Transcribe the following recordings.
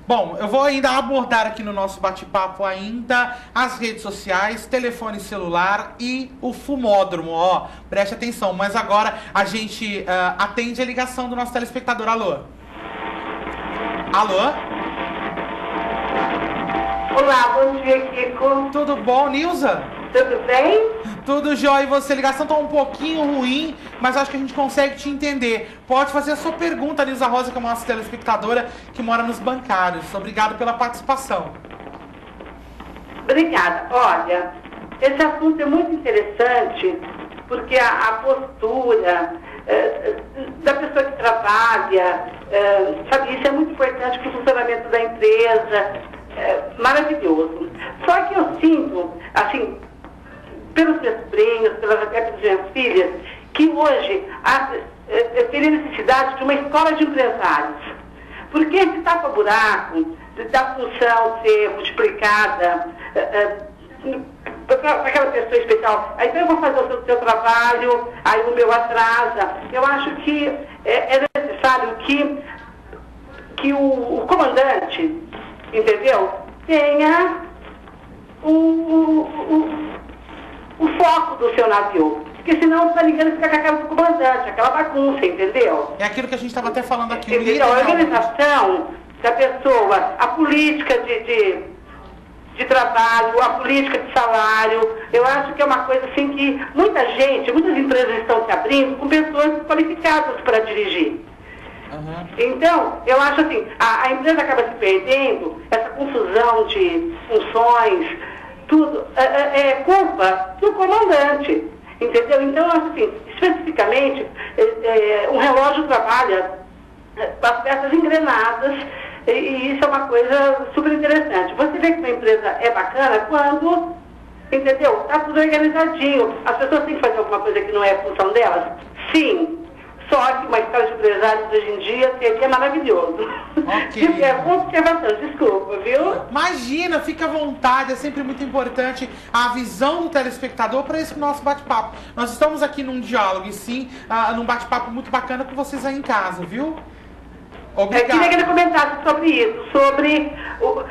Bom, eu vou ainda abordar aqui no nosso bate-papo ainda as redes sociais, telefone celular e o fumódromo, ó, preste atenção. Mas agora a gente atende a ligação do nosso telespectador. Alô? Alô? Olá, bom dia, Kiko. Tudo bom, Nilza? Tudo bem? Tudo jóia, e você? A ligação tá um pouquinho ruim, mas acho que a gente consegue te entender. Pode fazer a sua pergunta, Nilza Rosa, que é uma nossa telespectadora que mora nos bancários. Obrigado pela participação. Obrigada. Olha, esse assunto é muito interessante, porque a postura da pessoa que trabalha, sabe, isso é muito importante para o funcionamento da empresa, maravilhoso. Só que eu sinto, assim, pelos meus sobrinhos, pelas minhas filhas, que hoje teria necessidade de uma escola de empresários. Porque esse tapa-buraco da função ser multiplicada para aquela pessoa especial, aí então eu vou fazer o seu trabalho, aí o meu atrasa. Eu acho que é necessário que o comandante, entendeu, tenha o foco do seu navio. Porque senão tá ligando fica com aquela do comandante, aquela bagunça, entendeu? É aquilo que a gente estava até falando aqui. Entendeu? A organização da pessoa, a política de trabalho, a política de salário, eu acho que é uma coisa assim que muitas empresas estão se abrindo com pessoas qualificadas para dirigir. Uhum. Então, eu acho assim, a empresa acaba se perdendo, essa confusão de funções, tudo, é culpa do comandante, entendeu? Então, assim, especificamente, um relógio trabalha com as peças engrenadas, e isso é uma coisa super interessante. Você vê que uma empresa é bacana quando, entendeu? Está tudo organizadinho. As pessoas têm que fazer alguma coisa que não é função delas? Sim. Só que uma escola de empresários hoje em dia seria maravilhoso. Ok. É uma observação, desculpa, viu? Imagina, fica à vontade, é sempre muito importante a visão do telespectador para esse nosso bate-papo. Nós estamos aqui num diálogo e sim, num bate-papo muito bacana com vocês aí em casa, viu? Obrigado. Eu queria que ele comentasse sobre isso, sobre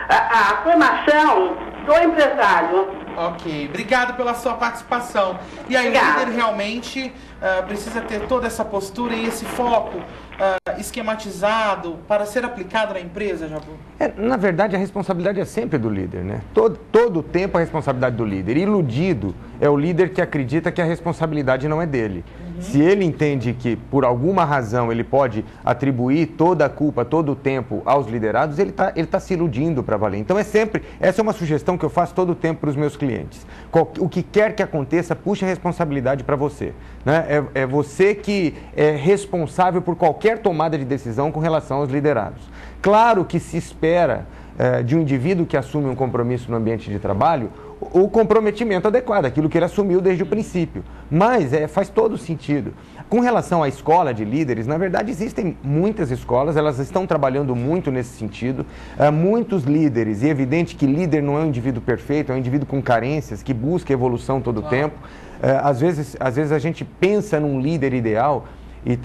a formação do empresário. Ok, obrigado pela sua participação. E aí, Obrigada. o líder realmente precisa ter toda essa postura e esse foco esquematizado para ser aplicado na empresa, Jabu? Na verdade, a responsabilidade é sempre do líder, né? Todo o tempo a responsabilidade do líder. Iludido é o líder que acredita que a responsabilidade não é dele. Se ele entende que, por alguma razão, ele pode atribuir toda a culpa, todo o tempo aos liderados, ele tá se iludindo para valer. Então, essa é uma sugestão que eu faço todo o tempo para os meus clientes. O que quer que aconteça, puxa a responsabilidade para você. Né? É você que é responsável por qualquer tomada de decisão com relação aos liderados. Claro que se espera de um indivíduo que assume um compromisso no ambiente de trabalho, o comprometimento adequado, aquilo que ele assumiu desde o princípio. Mas faz todo sentido. Com relação à escola de líderes, na verdade existem muitas escolas, elas estão trabalhando muito nesse sentido. Muitos líderes, e é evidente que líder não é um indivíduo perfeito, é um indivíduo com carências, que busca evolução todo o tempo. Às vezes a gente pensa num líder ideal e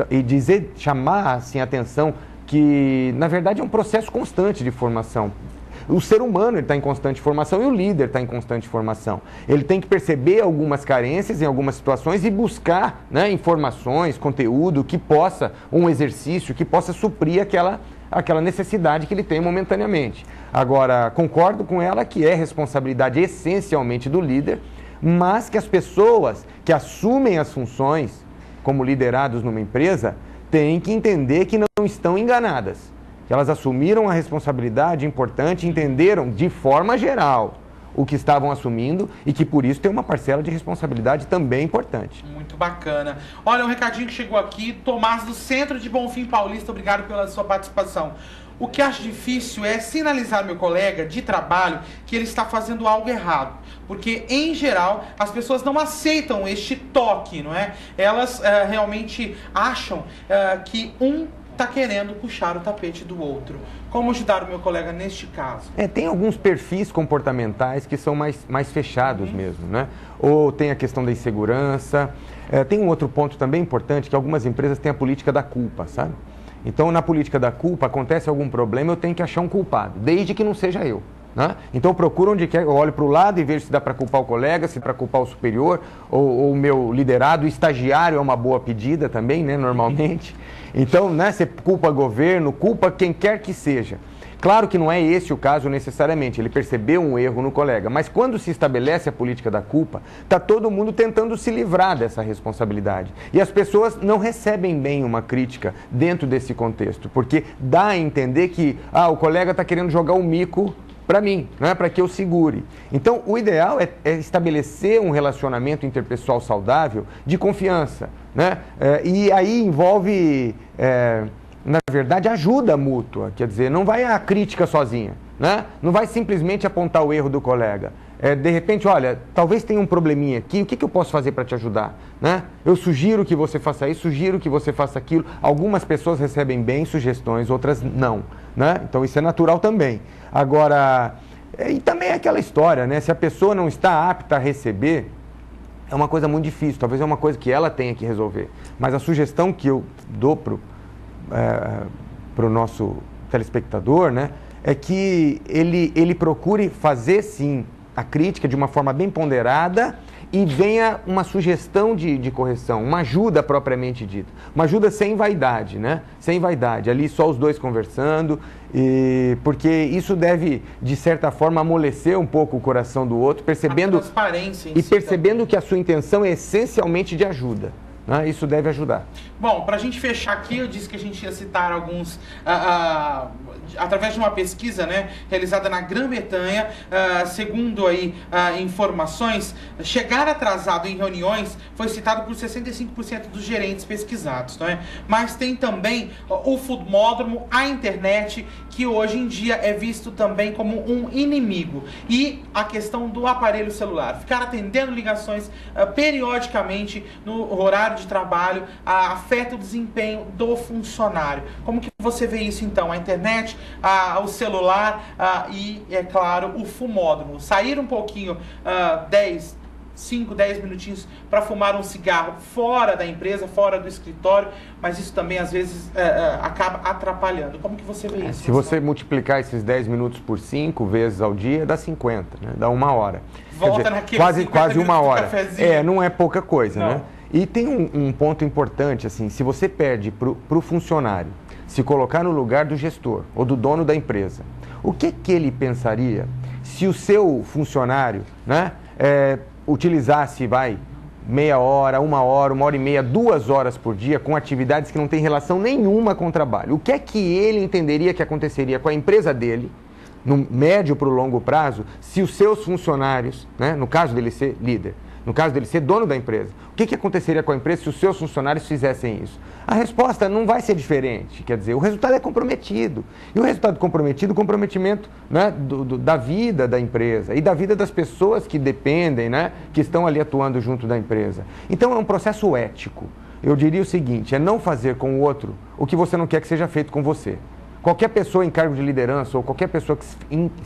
chamar assim, a atenção que, na verdade, é um processo constante de formação. O ser humano está em constante formação e o líder está em constante formação. Ele tem que perceber algumas carências em algumas situações e buscar, né, informações, conteúdo que possa, um exercício que possa suprir aquela necessidade que ele tem momentaneamente. Agora, concordo com ela que é responsabilidade essencialmente do líder, mas que as pessoas que assumem as funções como liderados numa empresa têm que entender que não estão enganadas. Que elas assumiram a responsabilidade importante, entenderam de forma geral o que estavam assumindo e que por isso tem uma parcela de responsabilidade também importante. Muito bacana. Olha, um recadinho que chegou aqui, Tomás do Centro de Bonfim Paulista, obrigado pela sua participação. O que acho difícil é sinalizar meu colega de trabalho que ele está fazendo algo errado. Porque, em geral, as pessoas não aceitam este toque, não é? Elas realmente acham que um está querendo puxar o tapete do outro. Como ajudar o meu colega neste caso? Tem alguns perfis comportamentais que são mais fechados mesmo, né? Ou tem a questão da insegurança. Tem um outro ponto também importante, que algumas empresas têm a política da culpa, sabe? Então, na política da culpa, acontece algum problema, eu tenho que achar um culpado, desde que não seja eu. Né? Então, eu procuro onde quer, eu olho para o lado e vejo se dá para culpar o colega, se dá para culpar o superior, ou o meu liderado, o estagiário é uma boa pedida também, né, normalmente. Então, né, você culpa governo, culpa quem quer que seja. Claro que não é esse o caso necessariamente, ele percebeu um erro no colega, mas quando se estabelece a política da culpa, está todo mundo tentando se livrar dessa responsabilidade. E as pessoas não recebem bem uma crítica dentro desse contexto, porque dá a entender que o colega está querendo jogar um mico para mim, não é para que eu segure. Então, o ideal é estabelecer um relacionamento interpessoal saudável de confiança, né? E aí envolve... na verdade, ajuda mútua, quer dizer, não vai a crítica sozinha, né? Não vai simplesmente apontar o erro do colega. De repente, olha, talvez tenha um probleminha aqui, o que eu posso fazer para te ajudar? Né? Eu sugiro que você faça isso, sugiro que você faça aquilo. Algumas pessoas recebem bem sugestões, outras não, né? Então, isso é natural também. Agora, e também é aquela história, né? Se a pessoa não está apta a receber, é uma coisa muito difícil, talvez é uma coisa que ela tenha que resolver. Mas a sugestão que eu dou para o nosso telespectador, né, é que ele procure fazer, sim, a crítica de uma forma bem ponderada e venha uma sugestão de correção, uma ajuda propriamente dita. Uma ajuda sem vaidade, né? Sem vaidade, ali só os dois conversando, porque isso deve, de certa forma, amolecer um pouco o coração do outro, percebendo que a sua intenção é essencialmente de ajuda. Isso deve ajudar. Bom, para a gente fechar aqui, eu disse que a gente ia citar alguns, através de uma pesquisa, né, realizada na Grã-Bretanha, segundo aí informações, chegar atrasado em reuniões foi citado por 65% dos gerentes pesquisados, né? Mas tem também o fumódromo, a internet, que hoje em dia é visto também como um inimigo. E a questão do aparelho celular, ficar atendendo ligações periodicamente no horário de trabalho, afeta o desempenho do funcionário. Como que você vê isso então? A internet, o celular e, é claro, o fumódromo. Sair um pouquinho, 5, 10 minutinhos para fumar um cigarro fora da empresa, fora do escritório, mas isso também às vezes acaba atrapalhando. Como que você vê isso? Se você multiplicar esses 10 minutos por 5 vezes ao dia, dá 50, né? Dá 1 hora. Volta naquele quase 1 hora. Cafezinho. Não é pouca coisa, Não. né? E tem um ponto importante, assim, se você pede para o funcionário se colocar no lugar do gestor ou do dono da empresa, o que ele pensaria se o seu funcionário, né, utilizasse, meia hora, 1 hora, 1h30, 2 horas por dia com atividades que não têm relação nenhuma com o trabalho? O que é que ele entenderia que aconteceria com a empresa dele, no médio para o longo prazo, se os seus funcionários, né, no caso dele ser líder, no caso dele ser dono da empresa, o que aconteceria com a empresa se os seus funcionários fizessem isso? A resposta não vai ser diferente, quer dizer, o resultado é comprometido. E o resultado comprometido, o comprometimento, né, da vida da empresa e da vida das pessoas que dependem, né, que estão ali atuando junto da empresa. Então é um processo ético. Eu diria o seguinte, é não fazer com o outro o que você não quer que seja feito com você. Qualquer pessoa em cargo de liderança ou qualquer pessoa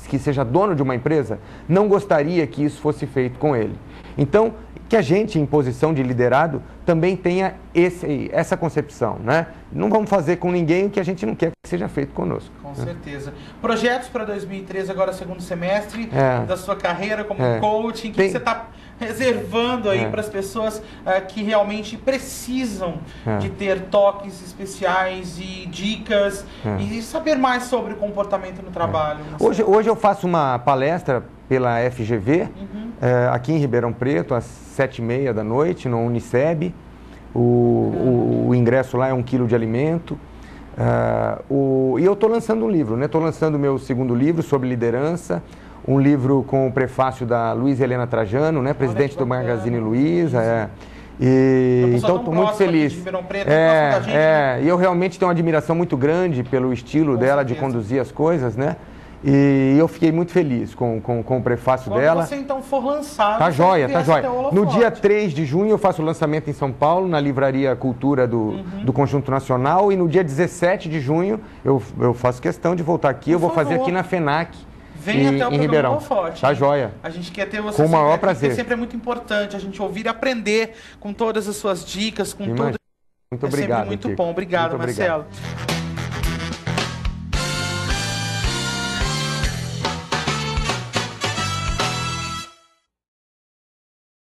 que seja dono de uma empresa não gostaria que isso fosse feito com ele. Então, que a gente, em posição de liderado, também tenha essa concepção, né? Não vamos fazer com ninguém o que a gente não quer que seja feito conosco. Com certeza. Projetos para 2013, agora segundo semestre da sua carreira como coach, o que você está reservando aí para as pessoas que realmente precisam de ter toques especiais e dicas e saber mais sobre o comportamento no trabalho? Hoje eu faço uma palestra pela FGV, aqui em Ribeirão Preto, às 7h30 da noite, no Uniceb. O ingresso lá é 1 quilo de alimento. E eu estou lançando um livro, né? Estou lançando o meu segundo livro sobre liderança, um livro com o prefácio da Luísa Helena Trajano, né? Presidente do Magazine Luiza. Então estou muito feliz. E eu realmente tenho uma admiração muito grande pelo estilo dela de conduzir as coisas, né? E eu fiquei muito feliz com o prefácio dela. Quando você então for lançado... Tá jóia, tá jóia. No dia 3 de junho eu faço o lançamento em São Paulo, na Livraria Cultura do Conjunto Nacional. E no dia 17 de junho eu faço questão de voltar aqui. Eu vou fazer aqui na FENAC, em Ribeirão. Tá jóia. A gente quer ter você com o maior prazer. Porque sempre é muito importante a gente ouvir e aprender com todas as suas dicas, com tudo. Muito obrigado. É sempre muito bom. Obrigado, Marcelo.